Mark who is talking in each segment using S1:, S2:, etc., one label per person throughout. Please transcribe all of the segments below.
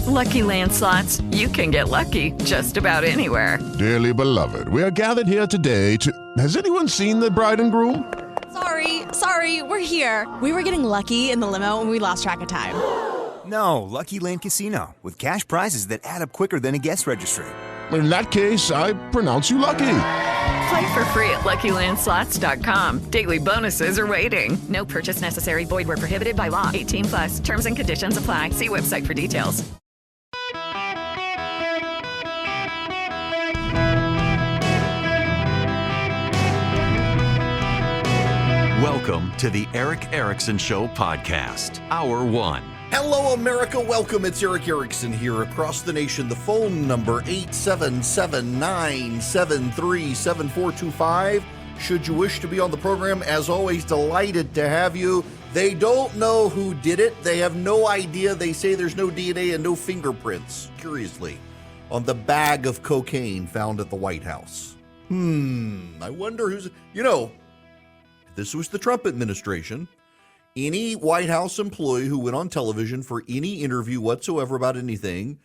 S1: With Lucky Land Slots, you can get lucky just about anywhere.
S2: Dearly beloved, we are gathered here today to... Has anyone seen the bride and groom?
S3: Sorry, we're here. We were getting lucky in the limo and we lost track of time.
S4: No, Lucky Land Casino, with cash prizes that add up quicker than a guest registry.
S2: In that case, I pronounce you lucky.
S1: Play for free at LuckyLandSlots.com. Daily bonuses are waiting. No purchase necessary. Void where prohibited by law. 18+. Terms and conditions apply. See website for details.
S5: Welcome to the Eric Erickson Show podcast, Hour 1.
S6: Hello, America. Welcome. It's Eric Erickson here across the nation. The phone number, 877-973-7425. Should you wish to be on the program, as always, delighted to have you. They don't know who did it. They have no idea. They say there's no DNA and no fingerprints, curiously, on the bag of cocaine found at the White House. I wonder who's... This was the Trump administration. Any White House employee who went on television for any interview whatsoever about anything,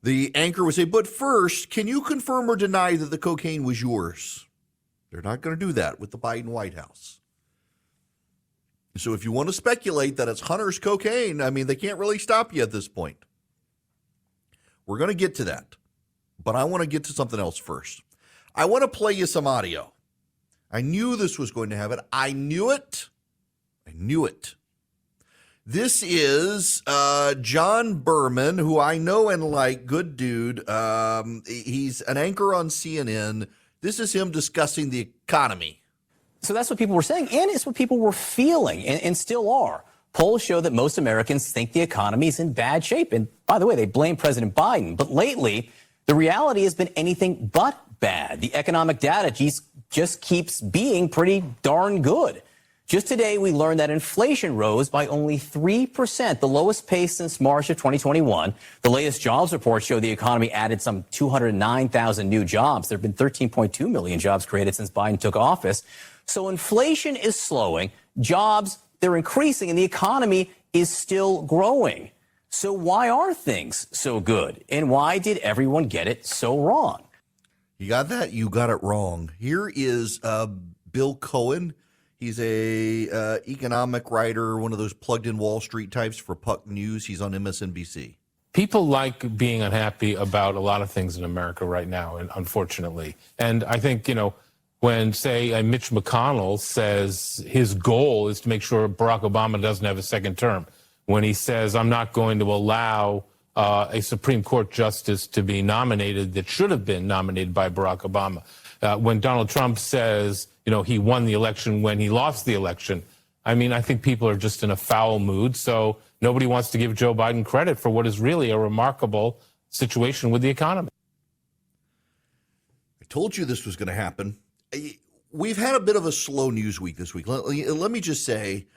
S6: the anchor would say, but first, can you confirm or deny that the cocaine was yours? They're not going to do that with the Biden White House. So if you want to speculate that it's Hunter's cocaine, they can't really stop you at this point. We're going to get to that. But I want to get to something else first. I want to play you some audio. I knew this was going to happen. I knew it. This is John Berman, who I know and like, good dude. He's an anchor on CNN. This is him discussing the economy.
S7: So that's what people were saying, and it's what people were feeling, and still are. Polls show that most Americans think the economy is in bad shape. And by the way, they blame President Biden. But lately, the reality has been anything but bad. The economic data just keeps being pretty darn good. Just today, we learned that inflation rose by only 3%, the lowest pace since March of 2021. The latest jobs report showed the economy added some 209,000 new jobs. There have been 13.2 million jobs created since Biden took office. So inflation is slowing, jobs, they're increasing, and the economy is still growing. So why are things so good? And why did everyone get it so wrong?
S6: You got that? You got it wrong. Here is Bill Cohen. He's a economic writer, one of those plugged-in Wall Street types for Puck News. He's on MSNBC.
S8: People like being unhappy about a lot of things in America right now, and unfortunately. And I think, when, say, Mitch McConnell says his goal is to make sure Barack Obama doesn't have a second term, when he says, I'm not going to allow a Supreme Court justice to be nominated that should have been nominated by Barack Obama. When Donald Trump says, he won the election when he lost the election. I think people are just in a foul mood. So nobody wants to give Joe Biden credit for what is really a remarkable situation with the economy.
S6: I told you this was going to happen. We've had a bit of a slow news week this week. Let me just say,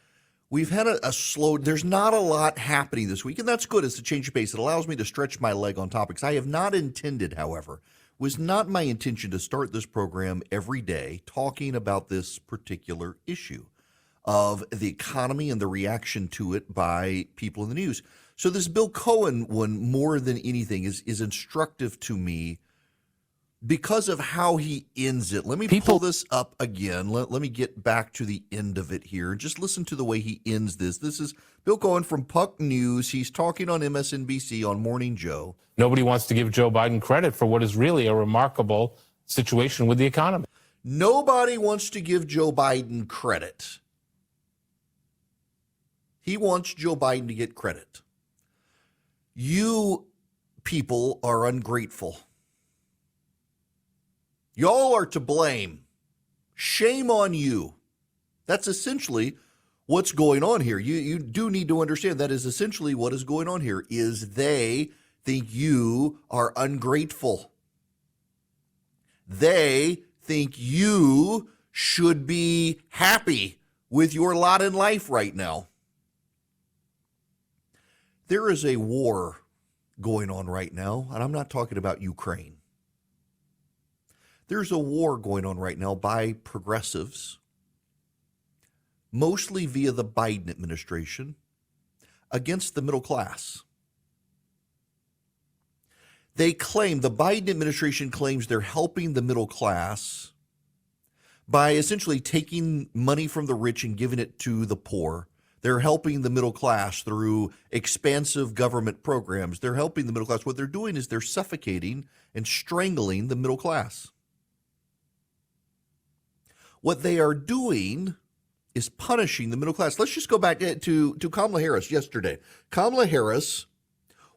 S6: we've had a slow, there's not a lot happening this week, and that's good. It's a change of pace. It allows me to stretch my leg on topics. I have not intended, however, was not my intention to start this program every day talking about this particular issue of the economy and the reaction to it by people in the news. So this Bill Cohen one, more than anything, is instructive to me because of how he ends it. Let me pull this up again. Let me get back to the end of it here. Just listen to the way he ends this. This is Bill Cohen from Puck News. He's talking on MSNBC on Morning Joe.
S8: Nobody wants to give Joe Biden credit for what is really a remarkable situation with the economy.
S6: Nobody wants to give Joe Biden credit. He wants Joe Biden to get credit. You people are ungrateful. Y'all are to blame. Shame on you. That's essentially what's going on here. You do need to understand that is essentially what is going on here is they think you are ungrateful. They think you should be happy with your lot in life right now. There is a war going on right now, and I'm not talking about Ukraine. There's a war going on right now by progressives, mostly via the Biden administration, against the middle class. They claim, the Biden administration claims they're helping the middle class by essentially taking money from the rich and giving it to the poor. They're helping the middle class through expansive government programs. They're helping the middle class. What they're doing is they're suffocating and strangling the middle class. What they are doing is punishing the middle class. Let's just go back to Kamala Harris yesterday. Kamala Harris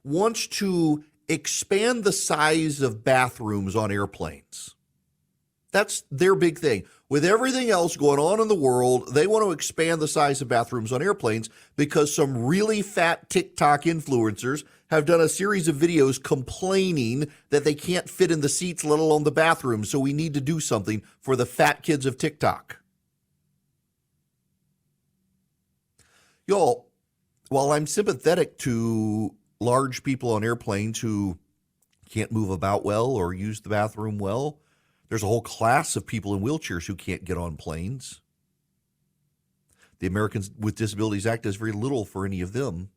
S6: wants to expand the size of bathrooms on airplanes. That's their big thing. With everything else going on in the world, they want to expand the size of bathrooms on airplanes because some really fat TikTok influencers have done a series of videos complaining that they can't fit in the seats, let alone the bathroom. So we need to do something for the fat kids of TikTok. Y'all, while I'm sympathetic to large people on airplanes who can't move about well or use the bathroom well, there's a whole class of people in wheelchairs who can't get on planes. The Americans with Disabilities Act does very little for any of them.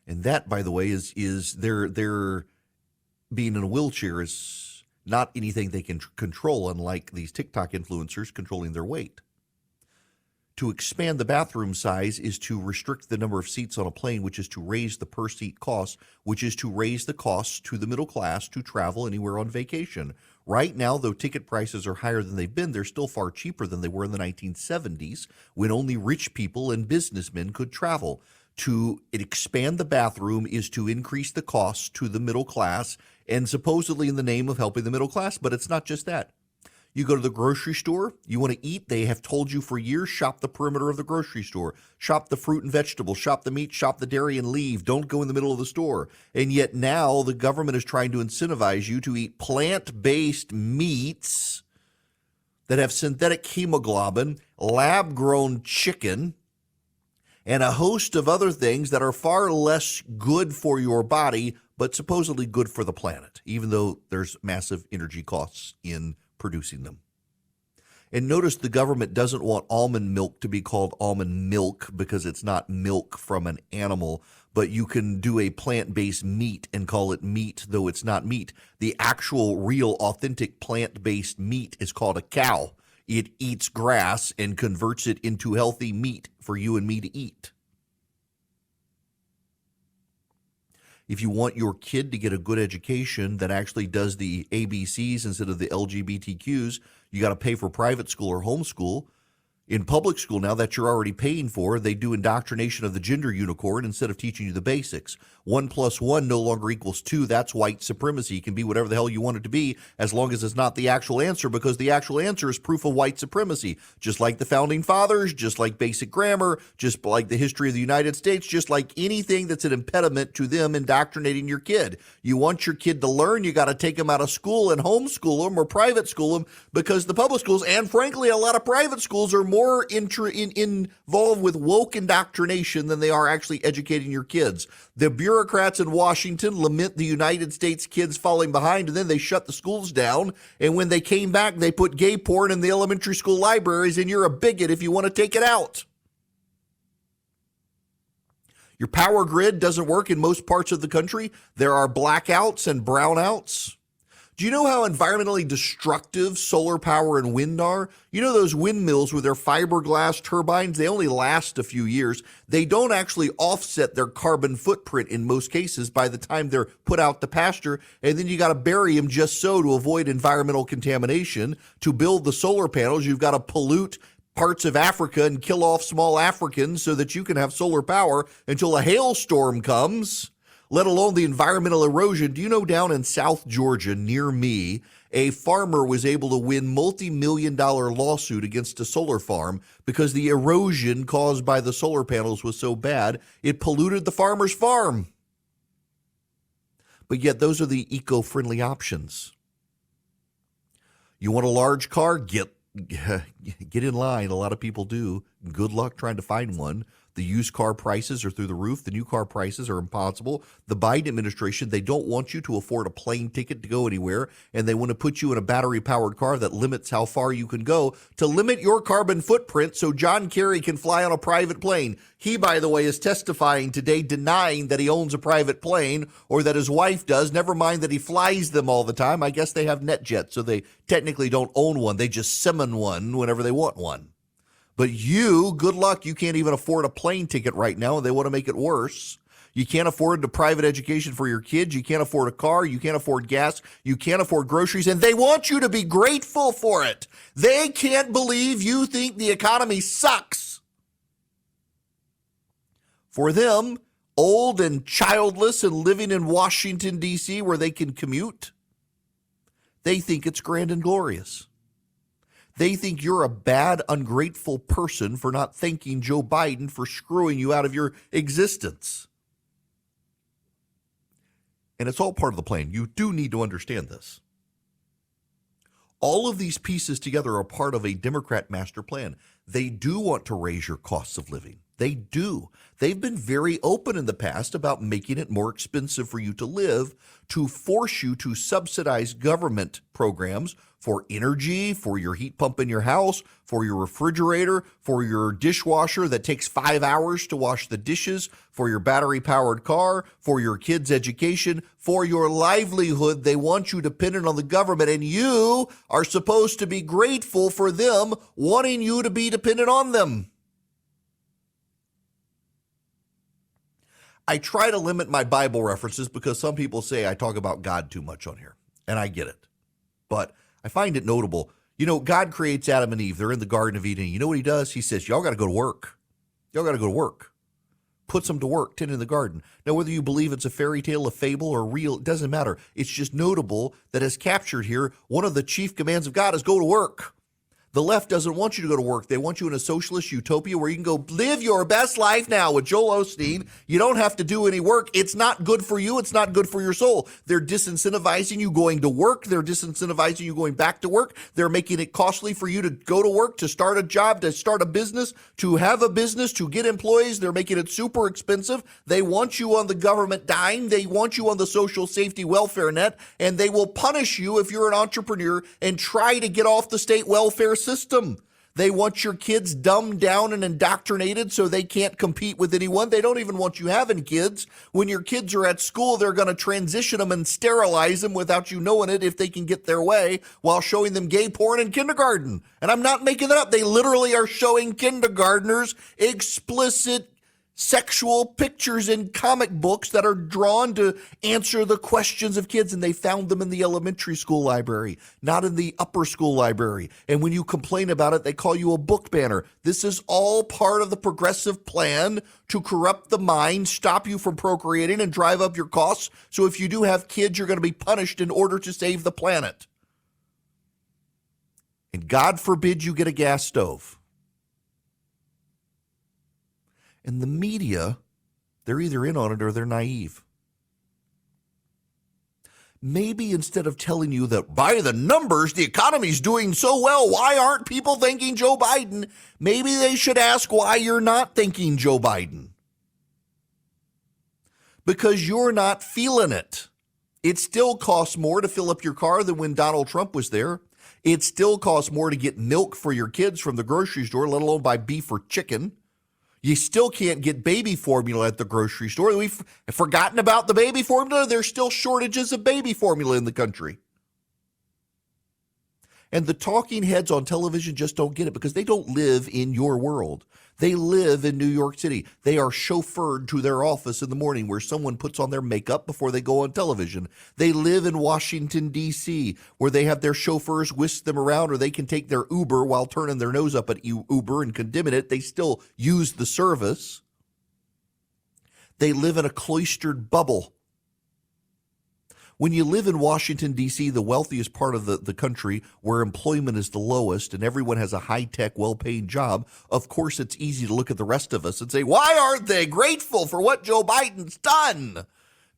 S6: And that, by the way, is their being in a wheelchair is not anything they can control, unlike these TikTok influencers controlling their weight. To expand the bathroom size is to restrict the number of seats on a plane, which is to raise the per seat cost, which is to raise the costs to the middle class to travel anywhere on vacation. Right now, though ticket prices are higher than they've been, they're still far cheaper than they were in the 1970s, when only rich people and businessmen could travel. To expand the bathroom is to increase the costs to the middle class, and supposedly in the name of helping the middle class, but it's not just that. You go to the grocery store, you want to eat, they have told you for years, shop the perimeter of the grocery store, shop the fruit and vegetables, shop the meat, shop the dairy, and leave. Don't go in the middle of the store. And yet now the government is trying to incentivize you to eat plant-based meats that have synthetic hemoglobin, lab-grown chicken, and a host of other things that are far less good for your body, but supposedly good for the planet, even though there's massive energy costs in producing them. And notice the government doesn't want almond milk to be called almond milk because it's not milk from an animal, but you can do a plant-based meat and call it meat, though it's not meat. The actual, real, authentic plant-based meat is called a cow. It eats grass and converts it into healthy meat for you and me to eat. If you want your kid to get a good education that actually does the ABCs instead of the LGBTQs, you got to pay for private school or homeschool. In public school now that you're already paying for, they do indoctrination of the gender unicorn instead of teaching you the basics. 1 + 1 no longer equals 2. That's white supremacy. It can be whatever the hell you want it to be as long as it's not the actual answer, because the actual answer is proof of white supremacy. Just like the founding fathers, just like basic grammar, just like the history of the United States, just like anything that's an impediment to them indoctrinating your kid. You want your kid to learn, you got to take them out of school and homeschool them or private school them, because the public schools, and frankly a lot of private schools, are more involved with woke indoctrination than they are actually educating your kids. The bureaucrats in Washington lament the United States kids falling behind, and then they shut the schools down. And when they came back, they put gay porn in the elementary school libraries, and you're a bigot if you want to take it out. Your power grid doesn't work in most parts of the country. There are blackouts and brownouts. Do you know how environmentally destructive solar power and wind are? You know those windmills with their fiberglass turbines, they only last a few years. They don't actually offset their carbon footprint in most cases by the time they're put out to pasture, and then you got to bury them just so to avoid environmental contamination. To build the solar panels, you've got to pollute parts of Africa and kill off small Africans so that you can have solar power until a hailstorm comes, let alone the environmental erosion. Do you know down in South Georgia near me, a farmer was able to win multi-million-dollar lawsuit against a solar farm because the erosion caused by the solar panels was so bad, it polluted the farmer's farm. But yet those are the eco-friendly options. You want a large car? Get in line. A lot of people do. Good luck trying to find one. The used car prices are through the roof. The new car prices are impossible. The Biden administration, they don't want you to afford a plane ticket to go anywhere, and they want to put you in a battery-powered car that limits how far you can go to limit your carbon footprint so John Kerry can fly on a private plane. He, by the way, is testifying today denying that he owns a private plane or that his wife does, never mind that he flies them all the time. I guess they have NetJets, so they technically don't own one. They just summon one whenever they want one. But you, good luck, you can't even afford a plane ticket right now, and they want to make it worse. You can't afford the private education for your kids. You can't afford a car. You can't afford gas. You can't afford groceries, and they want you to be grateful for it. They can't believe you think the economy sucks. For them, old and childless and living in Washington, D.C., where they can commute, they think it's grand and glorious. They think you're a bad, ungrateful person for not thanking Joe Biden for screwing you out of your existence. And it's all part of the plan. You do need to understand this. All of these pieces together are part of a Democrat master plan. They do want to raise your costs of living. They do. They've been very open in the past about making it more expensive for you to live, to force you to subsidize government programs for energy, for your heat pump in your house, for your refrigerator, for your dishwasher that takes 5 hours to wash the dishes, for your battery-powered car, for your kids' education, for your livelihood. They want you dependent on the government, and you are supposed to be grateful for them wanting you to be dependent on them. I try to limit my Bible references because some people say I talk about God too much on here, and I get it. But I find it notable. You know, God creates Adam and Eve. They're in the Garden of Eden. You know what he does? He says, y'all got to go to work. Y'all got to go to work. Puts them to work, tending the garden. Now, whether you believe it's a fairy tale, a fable, or real, it doesn't matter. It's just notable that as captured here, one of the chief commands of God is go to work. The left doesn't want you to go to work. They want you in a socialist utopia where you can go live your best life now with Joel Osteen. You don't have to do any work. It's not good for you. It's not good for your soul. They're disincentivizing you going to work. They're disincentivizing you going back to work. They're making it costly for you to go to work, to start a job, to start a business, to have a business, to get employees. They're making it super expensive. They want you on the government dime. They want you on the social safety welfare net, and they will punish you if you're an entrepreneur and try to get off the state welfare system. They want your kids dumbed down and indoctrinated so they can't compete with anyone. They don't even want you having kids. When your kids are at school, they're going to transition them and sterilize them without you knowing it if they can get their way, while showing them gay porn in kindergarten. And I'm not making that up. They literally are showing kindergartners explicit sexual pictures in comic books that are drawn to answer the questions of kids, and they found them in the elementary school library, not in the upper school library. And when you complain about it, they call you a book banner. This is all part of the progressive plan to corrupt the mind, stop you from procreating, and drive up your costs. So if you do have kids, you're going to be punished in order to save the planet. And God forbid you get a gas stove. And the media, they're either in on it or they're naive. Maybe instead of telling you that by the numbers, the economy's doing so well, why aren't people thanking Joe Biden? Maybe they should ask why you're not thanking Joe Biden. Because you're not feeling it. It still costs more to fill up your car than when Donald Trump was there. It still costs more to get milk for your kids from the grocery store, let alone buy beef or chicken. You still can't get baby formula at the grocery store. We've forgotten about the baby formula. There's still shortages of baby formula in the country. And the talking heads on television just don't get it because they don't live in your world. They live in New York City. They are chauffeured to their office in the morning where someone puts on their makeup before they go on television. They live in Washington, D.C., where they have their chauffeurs whisk them around, or they can take their Uber while turning their nose up at Uber and condemning it. They still use the service. They live in a cloistered bubble. When you live in Washington, D.C., the wealthiest part of the country where employment is the lowest and everyone has a high-tech, well-paying job, of course it's easy to look at the rest of us and say, why aren't they grateful for what Joe Biden's done?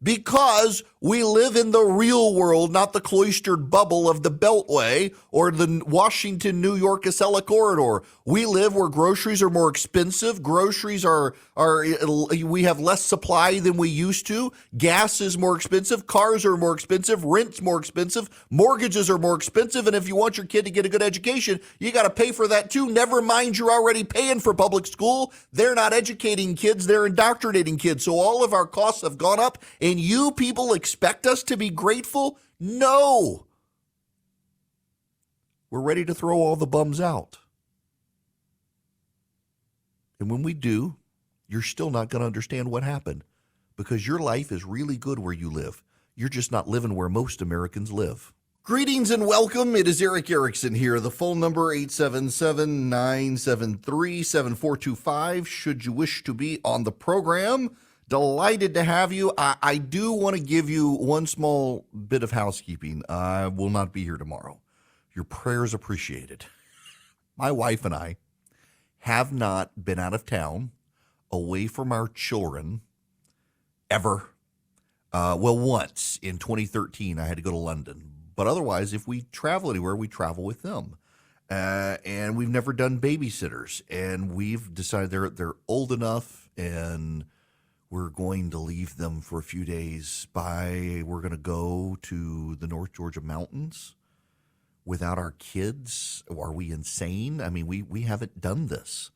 S6: because we live in the real world, not the cloistered bubble of the Beltway or the Washington, New York, Acela corridor. We live where groceries are more expensive. Groceries we have less supply than we used to. Gas is more expensive. Cars are more expensive. Rent's more expensive. Mortgages are more expensive. And if you want your kid to get a good education, you got to pay for that too. Never mind, you're already paying for public school. They're not educating kids. They're indoctrinating kids. So all of our costs have gone up, and you people expect us to be grateful? No. We're ready to throw all the bums out. And when we do, you're still not going to understand what happened, because your life is really good where you live. You're just not living where most Americans live. Greetings and welcome. It is Eric Erickson here. The phone number 877-973-7425 should you wish to be on the program. Delighted to have you. I do want to give you one small bit of housekeeping. I will not be here tomorrow. Your prayers appreciated. My wife and I have not been out of town, away from our children, ever. Once in 2013, I had to go to London. But otherwise, if we travel anywhere, we travel with them. And we've never done babysitters. And we've decided they're old enough, and we're going to leave them for a few days. We're going to go to the North Georgia mountains without our kids. Are we insane? I mean, we haven't done this.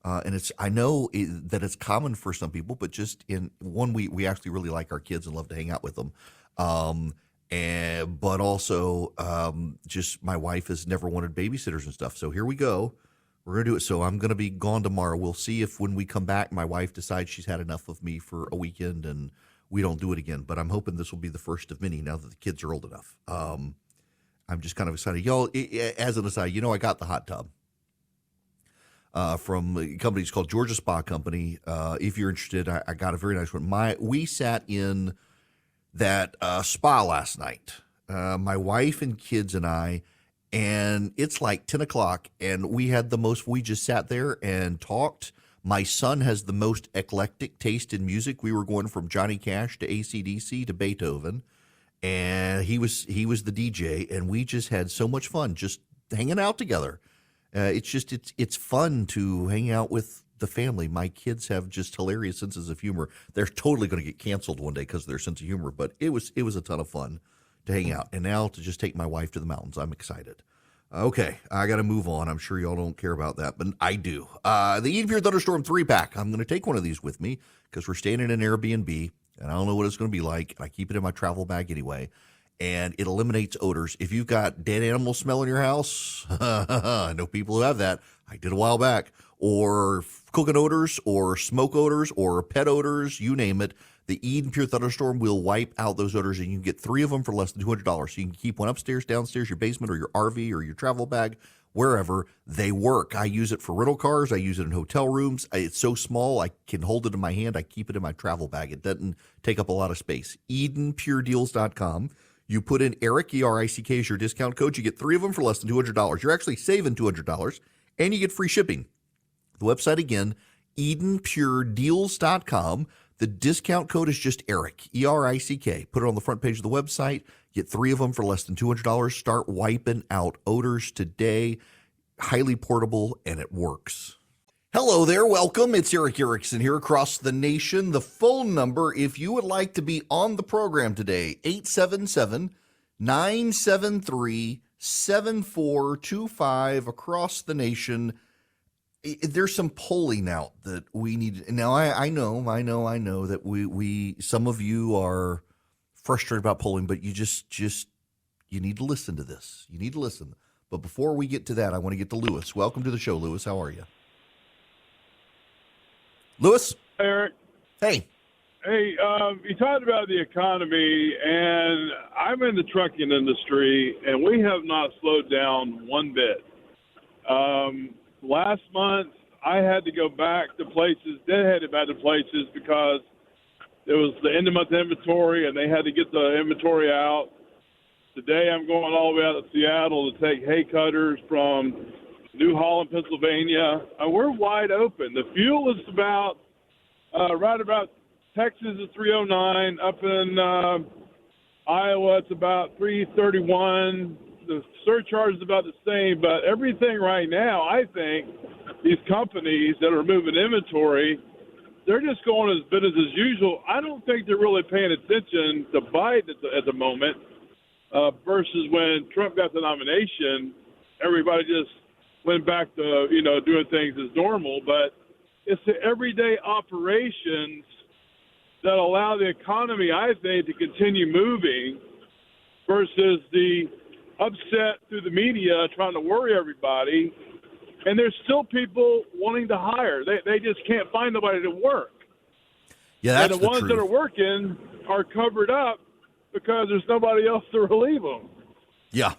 S6: And I know that it's common for some people, but just we actually really like our kids and love to hang out with them. But also, just my wife has never wanted babysitters and stuff. So here we go. We're going to do it. So I'm going to be gone tomorrow. We'll see if when we come back, my wife decides she's had enough of me for a weekend and we don't do it again. But I'm hoping this will be the first of many now that the kids are old enough. I'm just kind of excited. Y'all, as an aside, I got the hot tub from a company called Georgia Spa Company. If you're interested, I got a very nice one. We sat in that spa last night, my wife and kids and I, and it's like 10 o'clock, and we just sat there and talked. My son has the most eclectic taste in music. We were going from Johnny Cash to AC/DC to Beethoven, and he was the DJ, and we just had so much fun just hanging out together. It's fun to hang out with the family. My kids have just hilarious senses of humor. They're totally going to get canceled one day because of their sense of humor, but it was a ton of fun to hang out. And now to just take my wife to the mountains. I'm excited. Okay, I got to move on. I'm sure y'all don't care about that, but I do. The Eden Pure Thunderstorm 3-pack. I'm going to take one of these with me because we're staying in an Airbnb, and I don't know what it's going to be like. I keep it in my travel bag anyway, and it eliminates odors. If you've got dead animal smell in your house, I know people who have that. I did a while back. Or cooking odors, or smoke odors, or pet odors, you name it. The Eden Pure Thunderstorm will wipe out those odors, and you can get 3 of them for less than $200. So you can keep one upstairs, downstairs, your basement, or your RV, or your travel bag, wherever. They work. I use it for rental cars. I use it in hotel rooms. It's so small, I can hold it in my hand. I keep it in my travel bag. It doesn't take up a lot of space. EdenPureDeals.com. You put in Eric, E-R-I-C-K, as your discount code. You get 3 of them for less than $200. You're actually saving $200, and you get free shipping. The website again, EdenPureDeals.com. The discount code is just Eric, E-R-I-C-K. Put it on the front page of the website. Get 3 of them for less than $200. Start wiping out odors today. Highly portable, and it works. Hello there. Welcome. It's Eric Erickson here across the nation. The phone number, if you would like to be on the program today, 877-973-7425 across the nation. There's some polling out that we need. Now, I know that we some of you are frustrated about polling, but you you need to listen to this. You need to listen. But before we get to that, I want to get to Lewis. Welcome to the show, Lewis. How are you? Lewis?
S9: Eric.
S6: Hey.
S9: Hey, you talked about the economy, and I'm in the trucking industry, and we have not slowed down one bit. Last month, I had to go back to places, deadheaded back to places because it was the end of month inventory and they had to get the inventory out. Today, I'm going all the way out to Seattle to take hay cutters from New Holland, Pennsylvania. We're wide open. The fuel is about right about Texas is 309. Up in Iowa, it's about 331. The surcharge is about the same, but everything right now, I think these companies that are moving inventory, they're just going as business as usual. I don't think they're really paying attention to Biden at the moment versus when Trump got the nomination. Everybody just went back to, doing things as normal. But it's the everyday operations that allow the economy, I think, to continue moving versus the upset through the media trying to worry everybody. And there's still people wanting to hire. They just can't find nobody to work.
S6: Yeah, that's
S9: and the ones
S6: truth.
S9: that are working are covered up because there's nobody else to relieve them.
S6: Yeah.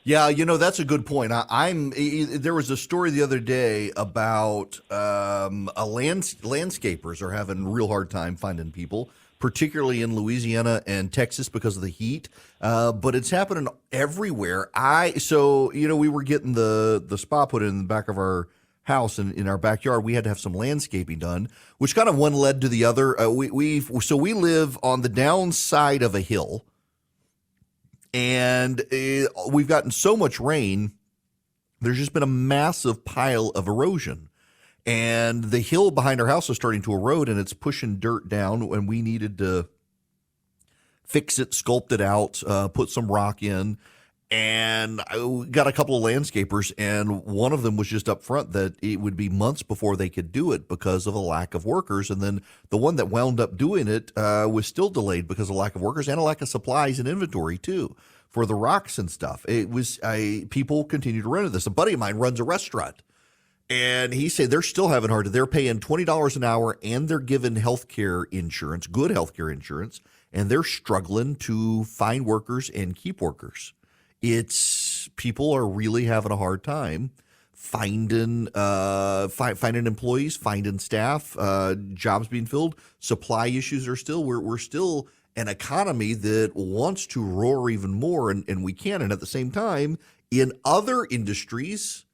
S6: Yeah, that's a good point. There was a story the other day about landscapers are having a real hard time finding people, particularly in Louisiana and Texas because of the heat. But it's happening everywhere. We were getting the spa put in the back of our house and in our backyard. We had to have some landscaping done, which kind of one led to the other. We live on the downside of a hill. And we've gotten so much rain, there's just been a massive pile of erosion. And the hill behind our house is starting to erode, and it's pushing dirt down, and we needed to fix it, sculpt it out, put some rock in. And I got a couple of landscapers, and one of them was just up front that it would be months before they could do it because of a lack of workers. And then the one that wound up doing it was still delayed because of lack of workers and a lack of supplies and inventory, too, for the rocks and stuff. People continue to run into this. A buddy of mine runs a restaurant, and he said they're still having hard. They're paying $20 an hour, and they're given healthcare insurance, good healthcare insurance, and they're struggling to find workers and keep workers. People are really having a hard time finding employees, finding staff, jobs being filled. Supply issues are still. We're still an economy that wants to roar even more, and we can. And at the same time, in other industries,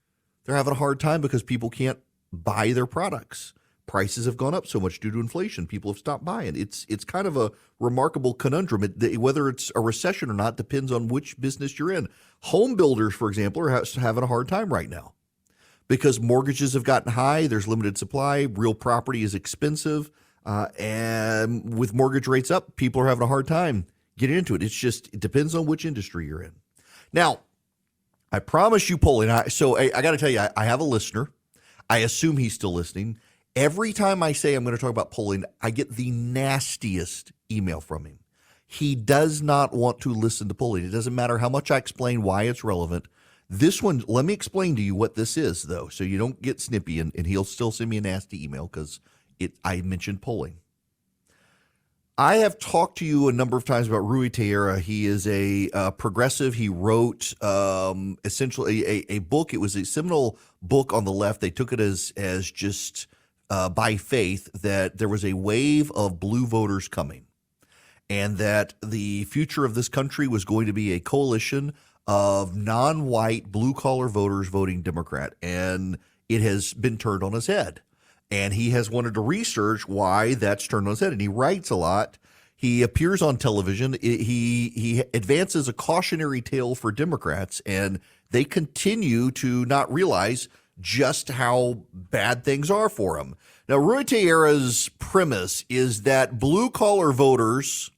S6: they're having a hard time because people can't buy their products. Prices have gone up so much due to inflation. People have stopped buying. It's kind of a remarkable conundrum. Whether it's a recession or not depends on which business you're in. Home builders, for example, are having a hard time right now because mortgages have gotten high. There's limited supply. Real property is expensive. And with mortgage rates up, people are having a hard time getting into it. It depends on which industry you're in. Now, I promise you, polling. I got to tell you, I have a listener. I assume he's still listening. Every time I say I'm going to talk about polling, I get the nastiest email from him. He does not want to listen to polling. It doesn't matter how much I explain why it's relevant. This one, let me explain to you what this is, though, so you don't get snippy, and he'll still send me a nasty email because I mentioned polling. I have talked to you a number of times about Rui Teixeira. He is a progressive. He wrote essentially a book. It was a seminal book on the left. They took it as just by faith that there was a wave of blue voters coming and that the future of this country was going to be a coalition of non-white blue-collar voters voting Democrat. And it has been turned on his head. And he has wanted to research why that's turned on his head. And he writes a lot. He appears on television. He advances a cautionary tale for Democrats, and they continue to not realize just how bad things are for him. Now, Rui Teixeira's premise is that blue-collar voters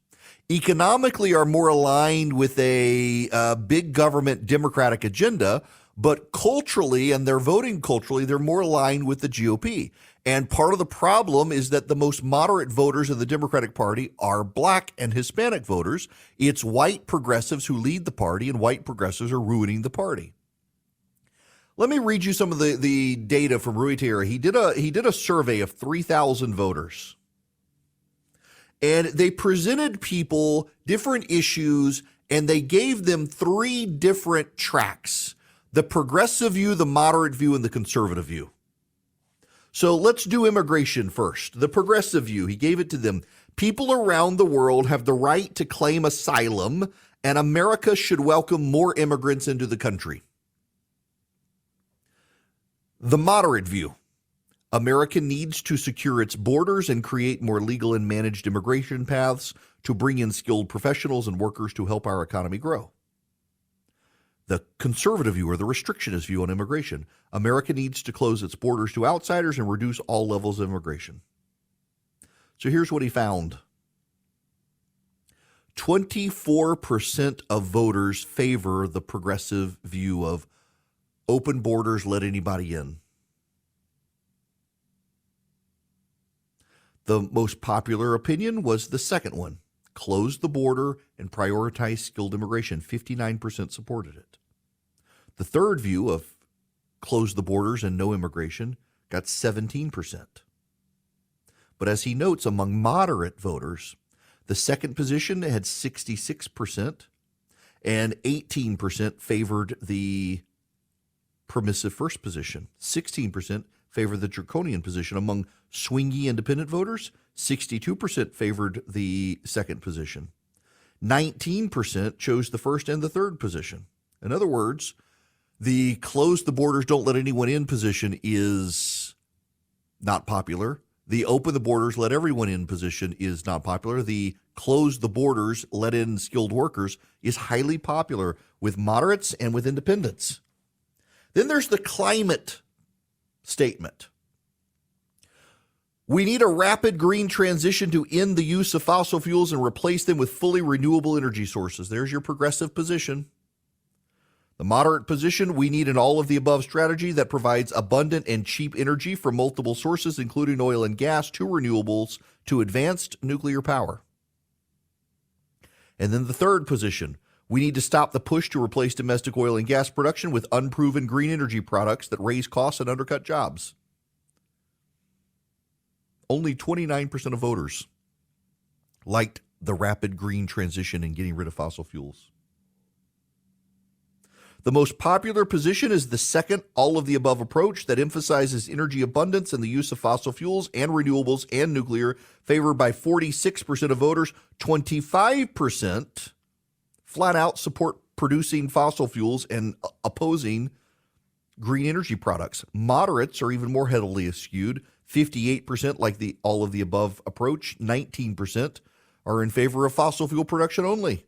S6: economically are more aligned with a big government Democratic agenda, but culturally, and they're voting culturally, they're more aligned with the GOP. And part of the problem is that the most moderate voters of the Democratic Party are black and Hispanic voters. It's white progressives who lead the party, and white progressives are ruining the party. Let me read you some of the data from Rui Teixeira. He did a survey of 3,000 voters, and they presented people different issues, and they gave them 3 different tracks: the progressive view, the moderate view, and the conservative view. So let's do immigration first. The progressive view, he gave it to them. People around the world have the right to claim asylum, and America should welcome more immigrants into the country. The moderate view. America needs to secure its borders and create more legal and managed immigration paths to bring in skilled professionals and workers to help our economy grow. The conservative view, or the restrictionist view on immigration: America needs to close its borders to outsiders and reduce all levels of immigration. So here's what he found. 24% of voters favor the progressive view of open borders, let anybody in. The most popular opinion was the second one: close the border and prioritize skilled immigration. 59% supported it. The third view of close the borders and no immigration got 17%. But as he notes, among moderate voters, the second position had 66%, and 18% favored the permissive first position. 16% favored the draconian position. Among swingy independent voters, 62% favored the second position. 19% chose the first and the third position. In other words, the close the borders, don't let anyone in position is not popular. The open the borders, let everyone in position is not popular. The close the borders, let in skilled workers is highly popular with moderates and with independents. Then there's the climate statement. We need a rapid green transition to end the use of fossil fuels and replace them with fully renewable energy sources. There's your progressive position. The moderate position: we need an all-of-the-above strategy that provides abundant and cheap energy from multiple sources, including oil and gas, to renewables, to advanced nuclear power. And then the third position: we need to stop the push to replace domestic oil and gas production with unproven green energy products that raise costs and undercut jobs. Only 29% of voters liked the rapid green transition and getting rid of fossil fuels. The most popular position is the second all-of-the-above approach that emphasizes energy abundance and the use of fossil fuels and renewables and nuclear, favored by 46% of voters. 25% flat out support producing fossil fuels and opposing green energy products. Moderates are even more heavily skewed. 58% like the all-of-the-above approach. 19% are in favor of fossil fuel production only.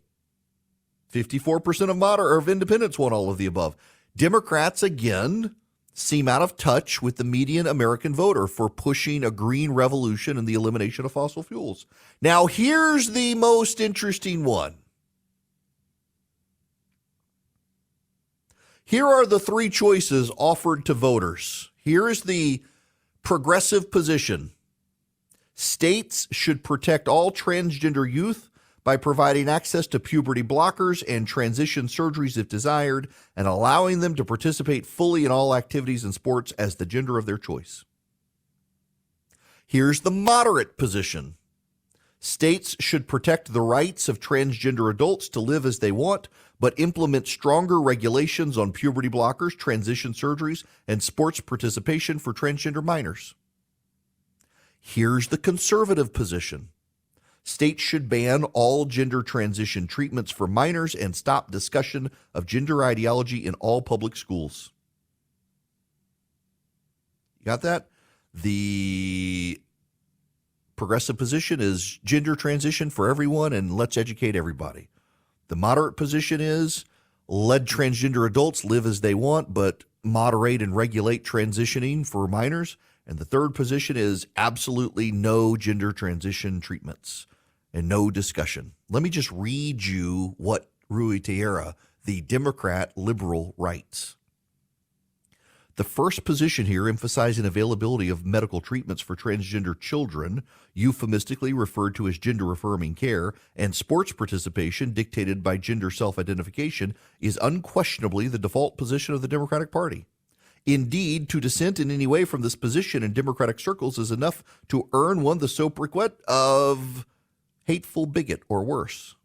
S6: 54% of independents want all of the above. Democrats, again, seem out of touch with the median American voter for pushing a green revolution and the elimination of fossil fuels. Now, here's the most interesting one. Here are the three choices offered to voters. Here is the progressive position. States should protect all transgender youth by providing access to puberty blockers and transition surgeries if desired, and allowing them to participate fully in all activities and sports as the gender of their choice. Here's the moderate position. States should protect the rights of transgender adults to live as they want, but implement stronger regulations on puberty blockers, transition surgeries, and sports participation for transgender minors. Here's the conservative position. States should ban all gender transition treatments for minors and stop discussion of gender ideology in all public schools. You got that? The progressive position is gender transition for everyone and let's educate everybody. The moderate position is let transgender adults live as they want, but moderate and regulate transitioning for minors. And the third position is absolutely no gender transition treatments and no discussion. Let me just read you what Rui Teixeira, the Democrat liberal, writes. The first position here, emphasizing availability of medical treatments for transgender children, euphemistically referred to as gender-affirming care, and sports participation dictated by gender self-identification, is unquestionably the default position of the Democratic Party. Indeed, to dissent in any way from this position in Democratic circles is enough to earn one the sobriquet of hateful bigot or worse.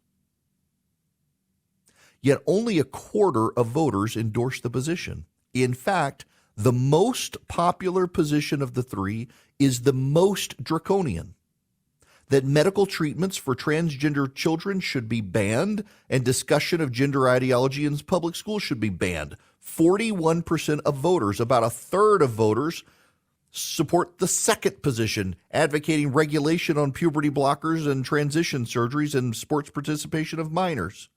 S6: Yet only a quarter of voters endorsed the position. In fact, the most popular position of the three is the most draconian, that medical treatments for transgender children should be banned and discussion of gender ideology in public schools should be banned. 41% of voters, about a third of voters, support the second position, advocating regulation on puberty blockers and transition surgeries and sports participation of minors.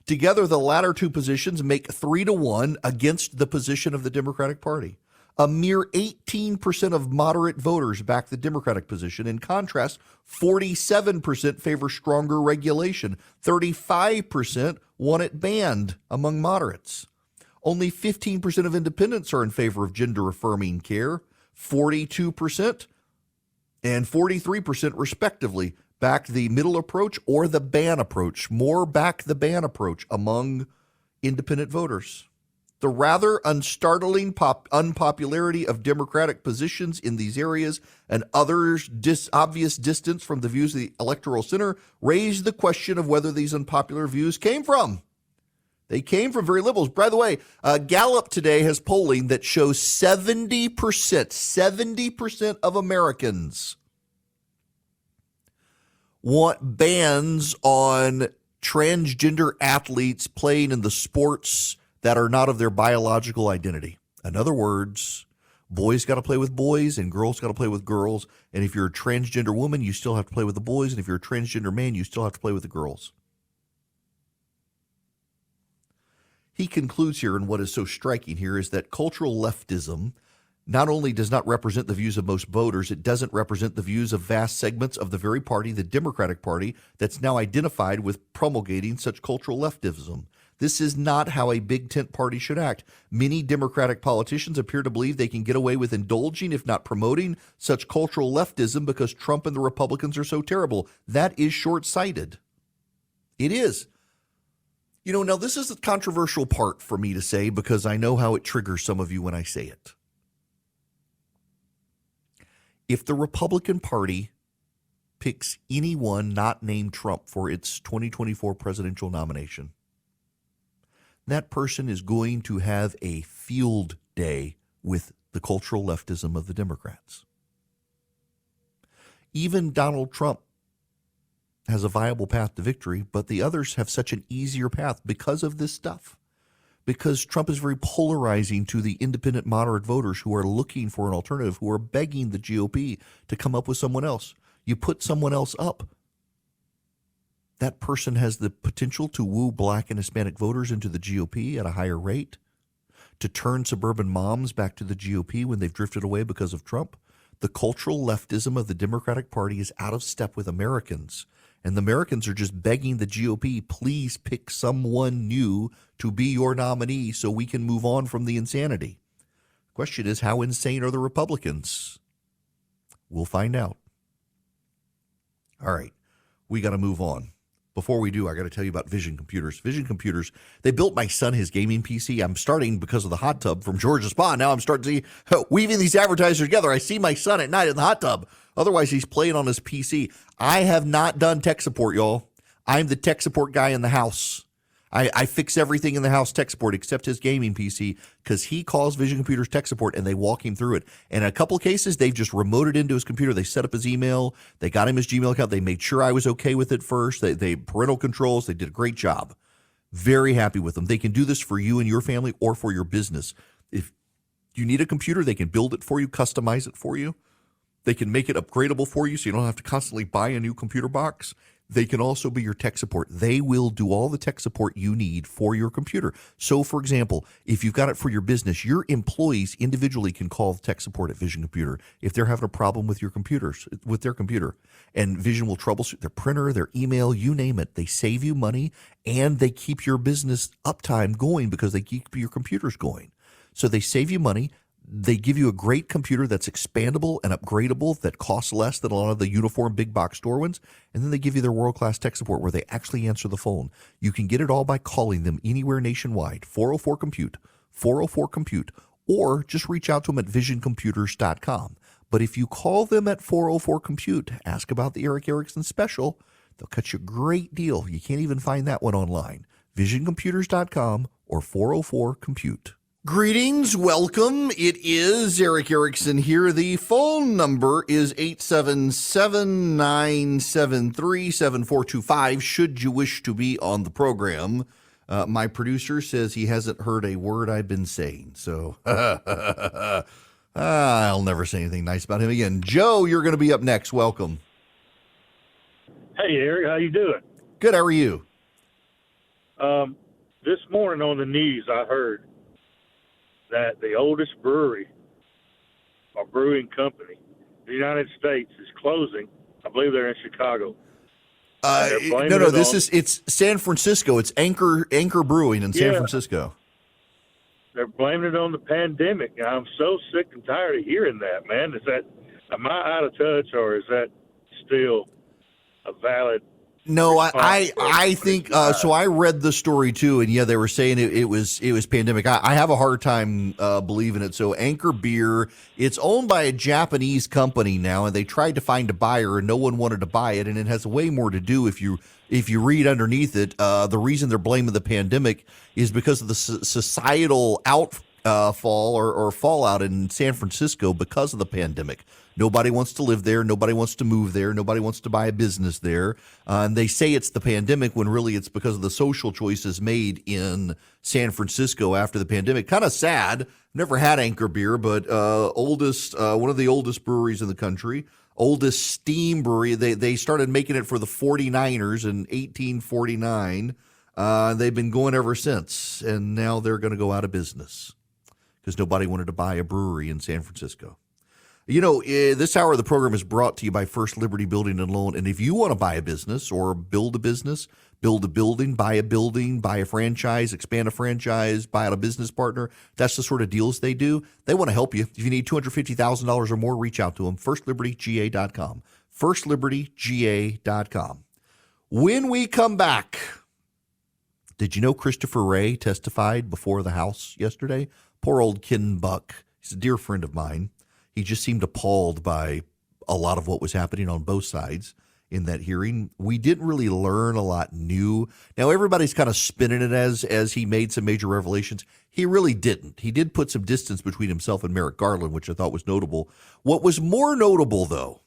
S6: Together, the latter two positions make 3-1 against the position of the Democratic Party. A mere 18% of moderate voters back the Democratic position. In contrast, 47% favor stronger regulation. 35% want it banned among moderates. Only 15% of independents are in favor of gender-affirming care. 42% and 43%, respectively, back the middle approach or the ban approach. More back the ban approach among independent voters. The rather unstartling unpopularity of Democratic positions in these areas and others' obvious distance from the views of the electoral center raised the question of whether these unpopular views came from. They came from very liberals. By the way, Gallup today has polling that shows 70% of Americans want bans on transgender athletes playing in the sports that are not of their biological identity. In other words, boys got to play with boys and girls got to play with girls. And if you're a transgender woman, you still have to play with the boys. And if you're a transgender man, you still have to play with the girls. He concludes here, and what is so striking here is that cultural leftism not only does not represent the views of most voters, it doesn't represent the views of vast segments of the very party, the Democratic Party, that's now identified with promulgating such cultural leftism. This is not how a big tent party should act. Many Democratic politicians appear to believe they can get away with indulging, if not promoting, such cultural leftism because Trump and the Republicans are so terrible. That is short-sighted. It is. You know, now this is the controversial part for me to say because I know how it triggers some of you when I say it. If the Republican Party picks anyone not named Trump for its 2024 presidential nomination, that person is going to have a field day with the cultural leftism of the Democrats. Even Donald Trump has a viable path to victory, but the others have such an easier path because of this stuff. Because Trump is very polarizing to the independent moderate voters who are looking for an alternative, who are begging the GOP to come up with someone else. You put someone else up, that person has the potential to woo black and Hispanic voters into the GOP at a higher rate, to turn suburban moms back to the GOP when they've drifted away because of Trump. The cultural leftism of the Democratic Party is out of step with Americans. And the Americans are just begging the GOP, please pick someone new to be your nominee so we can move on from the insanity. The question is, how insane are the Republicans? We'll find out. All right, we got to move on. Before we do, I got to tell you about Vision Computers. Vision Computers, they built my son his gaming PC. I'm starting because of the hot tub from Georgia Spa. Now I'm starting to see, weaving these advertisers together. I see my son at night in the hot tub. Otherwise, he's playing on his PC. I have not done tech support, y'all. I'm the tech support guy in the house. I fix everything in the house tech support except his gaming PC because he calls Vision Computers tech support and they walk him through it. And in a couple of cases, they've just remoted into his computer. They set up his email. They got him his Gmail account. They made sure I was okay with it first. They parental controls. They did a great job. Very happy with them. They can do this for you and your family or for your business. If you need a computer, they can build it for you, customize it for you. They can make it upgradable for you so you don't have to constantly buy a new computer box. They can also be your tech support. They will do all the tech support you need for your computer. So, for example, if you've got it for your business, your employees individually can call tech support at Vision Computer if they're having a problem with your computers, with their computer. And Vision will troubleshoot their printer, their email, you name it. They save you money and they keep your business uptime going because they keep your computers going. So they save you money. They give you a great computer that's expandable and upgradable that costs less than a lot of the uniform big box store ones. And then they give you their world-class tech support where they actually answer the phone. You can get it all by calling them anywhere nationwide, 404-COMPUTE, 404-COMPUTE, or just reach out to them at visioncomputers.com. But if you call them at 404-COMPUTE, ask about the Eric Erickson special, they'll cut you a great deal. You can't even find that one online. visioncomputers.com or 404-COMPUTE. Greetings, welcome. It is Eric Erickson here. The phone number is 877-973-7425 should you wish to be on the program. My producer says he hasn't heard a word I've been saying. So I'll never say anything nice about him again. Joe, you're going to be up next. Welcome.
S10: Hey, Eric, how you doing?
S6: Good. How are you?
S10: This morning on the news, I heard that the oldest brewery or brewing company in the United States is closing. I believe they're in Chicago.
S6: It's San Francisco. It's Anchor Brewing in San Francisco.
S10: They're blaming it on the pandemic. I'm so sick and tired of hearing that, man. Am I out of touch, or is that still a valid?
S6: No, I think so. I read the story too, and yeah, they were saying it was pandemic. I have a hard time believing it. So Anchor Beer, it's owned by a Japanese company now, and they tried to find a buyer, and no one wanted to buy it. And it has way more to do if you read underneath it. The reason they're blaming the pandemic is because of the societal outfall or fallout in San Francisco because of the pandemic. Nobody wants to live there. Nobody wants to move there. Nobody wants to buy a business there. And they say it's the pandemic when really it's because of the social choices made in San Francisco after the pandemic. Kind of sad. Never had Anchor Beer, but one of the oldest breweries in the country, oldest steam brewery. They started making it for the 49ers in 1849. They've been going ever since, and now they're going to go out of business because nobody wanted to buy a brewery in San Francisco. You know, this hour of the program is brought to you by First Liberty Building and Loan. And if you want to buy a business or build a business, build a building, buy a franchise, expand a franchise, buy out a business partner, that's the sort of deals they do. They want to help you. If you need $250,000 or more, reach out to them. FirstLibertyGA.com. FirstLibertyGA.com. When we come back, did you know Christopher Wray testified before the House yesterday? Poor old Ken Buck. He's a dear friend of mine. He just seemed appalled by a lot of what was happening on both sides in that hearing. We didn't really learn a lot new. Now, everybody's kind of spinning it as he made some major revelations. He really didn't. He did put some distance between himself and Merrick Garland, which I thought was notable. What was more notable, though,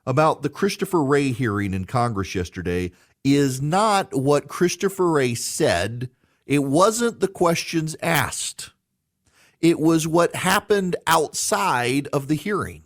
S6: about the Christopher Wray hearing in Congress yesterday is not what Christopher Wray said. It wasn't the questions asked. It was what happened outside of the hearing.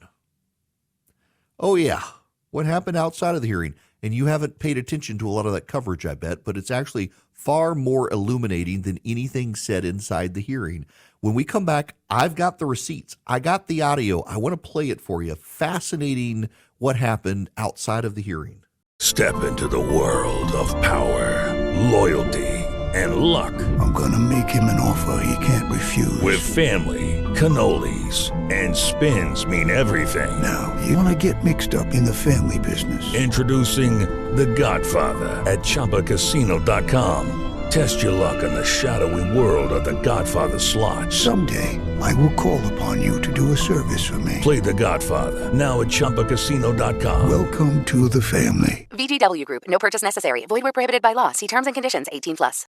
S6: Oh, yeah. What happened outside of the hearing? And you haven't paid attention to a lot of that coverage, I bet, but it's actually far more illuminating than anything said inside the hearing. When we come back, I've got the receipts. I got the audio. I want to play it for you. Fascinating what happened outside of the hearing.
S11: Step into the world of power, loyalty, and luck.
S12: I'm gonna make him an offer he can't refuse.
S11: With family, cannolis, and spins mean everything.
S12: Now, you wanna get mixed up in the family business.
S11: Introducing The Godfather at ChumbaCasino.com. Test your luck in the shadowy world of The Godfather slot.
S12: Someday, I will call upon you to do a service for me.
S11: Play The Godfather now at ChumbaCasino.com.
S12: Welcome to the family.
S13: VGW Group. No purchase necessary. Void where prohibited by law. See terms and conditions. 18+.